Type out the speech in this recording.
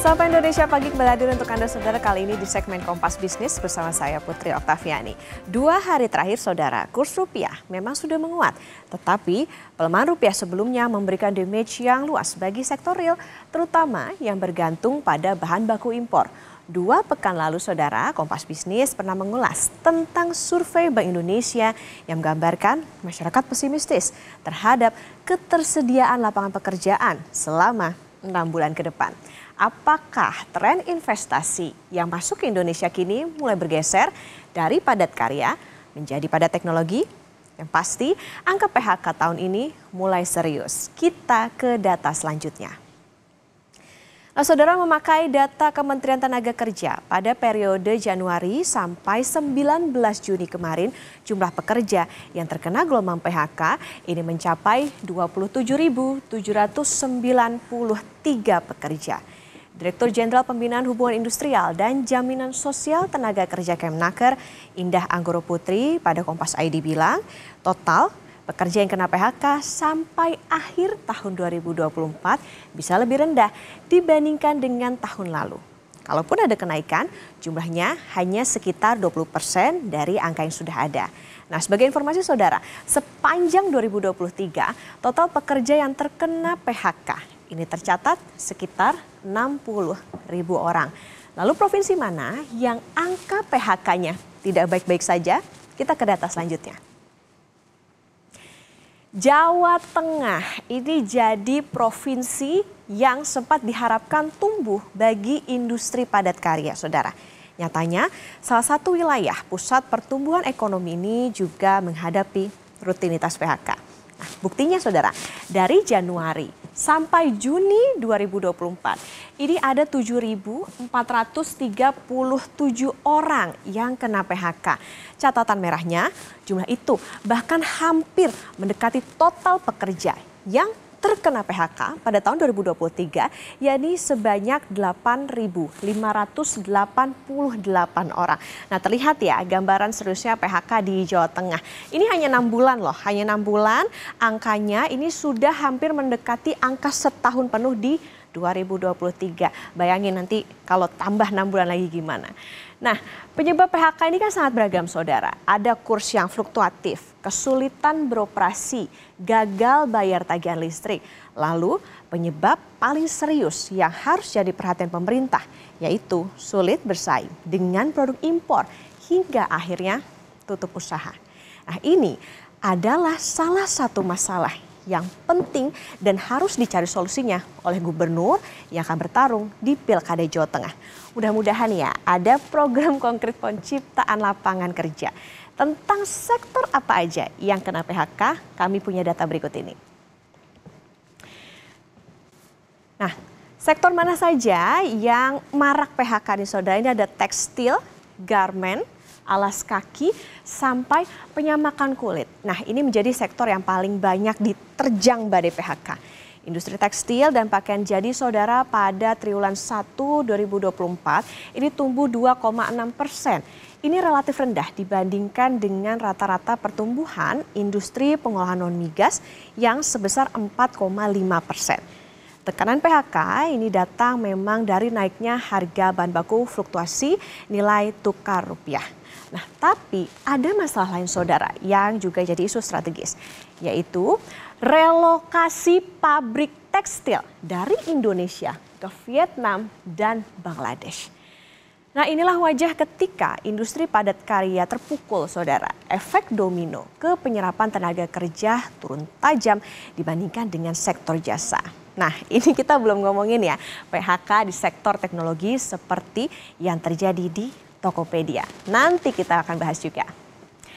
Sapa Indonesia Pagi kembali hadir untuk Anda saudara, kali ini di segmen Kompas Bisnis bersama saya Putri Oktaviani. 2 hari terakhir saudara, kurs rupiah memang sudah menguat. Tetapi pelemahan rupiah sebelumnya memberikan damage yang luas bagi sektor real, terutama yang bergantung pada bahan baku impor. 2 pekan lalu saudara, Kompas Bisnis pernah mengulas tentang survei Bank Indonesia yang menggambarkan masyarakat pesimistis terhadap ketersediaan lapangan pekerjaan selama 6 bulan ke depan. Apakah tren investasi yang masuk ke Indonesia kini mulai bergeser dari padat karya menjadi padat teknologi? Yang pasti angka PHK tahun ini mulai serius. Kita ke data selanjutnya. Nah, saudara, memakai data Kementerian Tenaga Kerja pada periode Januari sampai 19 Juni kemarin, jumlah pekerja yang terkena gelombang PHK ini mencapai 27.793 pekerja. Direktur Jenderal Pembinaan Hubungan Industrial dan Jaminan Sosial Tenaga Kerja Kemnaker, Indah Anggoro Putri, pada Kompas ID bilang, total pekerja yang kena PHK sampai akhir tahun 2024 bisa lebih rendah dibandingkan dengan tahun lalu. Kalaupun ada kenaikan, jumlahnya hanya sekitar 20% dari angka yang sudah ada. Nah, sebagai informasi saudara, sepanjang 2023, total pekerja yang terkena PHK ini tercatat sekitar 60.000 orang. Lalu provinsi mana yang angka PHK-nya tidak baik-baik saja? Kita ke data selanjutnya. Jawa Tengah ini jadi provinsi yang sempat diharapkan tumbuh bagi industri padat karya, saudara. Nyatanya, salah satu wilayah pusat pertumbuhan ekonomi ini juga menghadapi rutinitas PHK. Nah, buktinya saudara, dari Januari sampai Juni 2024, ini ada 7.437 orang yang kena PHK. Catatan merahnya, jumlah itu bahkan hampir mendekati total pekerja yang terkena PHK pada tahun 2023, yakni sebanyak 8.588 orang. Nah, terlihat ya gambaran seriusnya PHK di Jawa Tengah. Ini hanya 6 bulan loh, hanya 6 bulan angkanya ini sudah hampir mendekati angka setahun penuh di 2023. Bayangin nanti kalau tambah 6 bulan lagi gimana. Nah, penyebab PHK ini kan sangat beragam saudara. Ada kurs yang fluktuatif, kesulitan beroperasi, gagal bayar tagihan listrik. Lalu penyebab paling serius yang harus jadi perhatian pemerintah, yaitu sulit bersaing dengan produk impor hingga akhirnya tutup usaha. Nah, ini adalah salah satu masalah yang penting dan harus dicari solusinya oleh gubernur yang akan bertarung di Pilkada Jawa Tengah. Mudah-mudahan ya ada program konkret penciptaan lapangan kerja. Tentang sektor apa aja yang kena PHK, kami punya data berikut ini. Nah, sektor mana saja yang marak PHK nih saudara? Ini ada tekstil, garment, alas kaki, sampai penyamakan kulit. Nah, ini menjadi sektor yang paling banyak diterjang badai PHK. Industri tekstil dan pakaian jadi saudara pada triwulan 1 2024 ini tumbuh 2,6%. Ini relatif rendah dibandingkan dengan rata-rata pertumbuhan industri pengolahan non-migas yang sebesar 4,5%. Tekanan PHK ini datang memang dari naiknya harga bahan baku, fluktuasi nilai tukar rupiah. Nah, tapi ada masalah lain saudara yang juga jadi isu strategis, yaitu relokasi pabrik tekstil dari Indonesia ke Vietnam dan Bangladesh. Nah, inilah wajah ketika industri padat karya terpukul saudara. Efek domino ke penyerapan tenaga kerja turun tajam dibandingkan dengan sektor jasa. Nah, ini kita belum ngomongin ya PHK di sektor teknologi seperti yang terjadi di Tokopedia. Nanti kita akan bahas juga.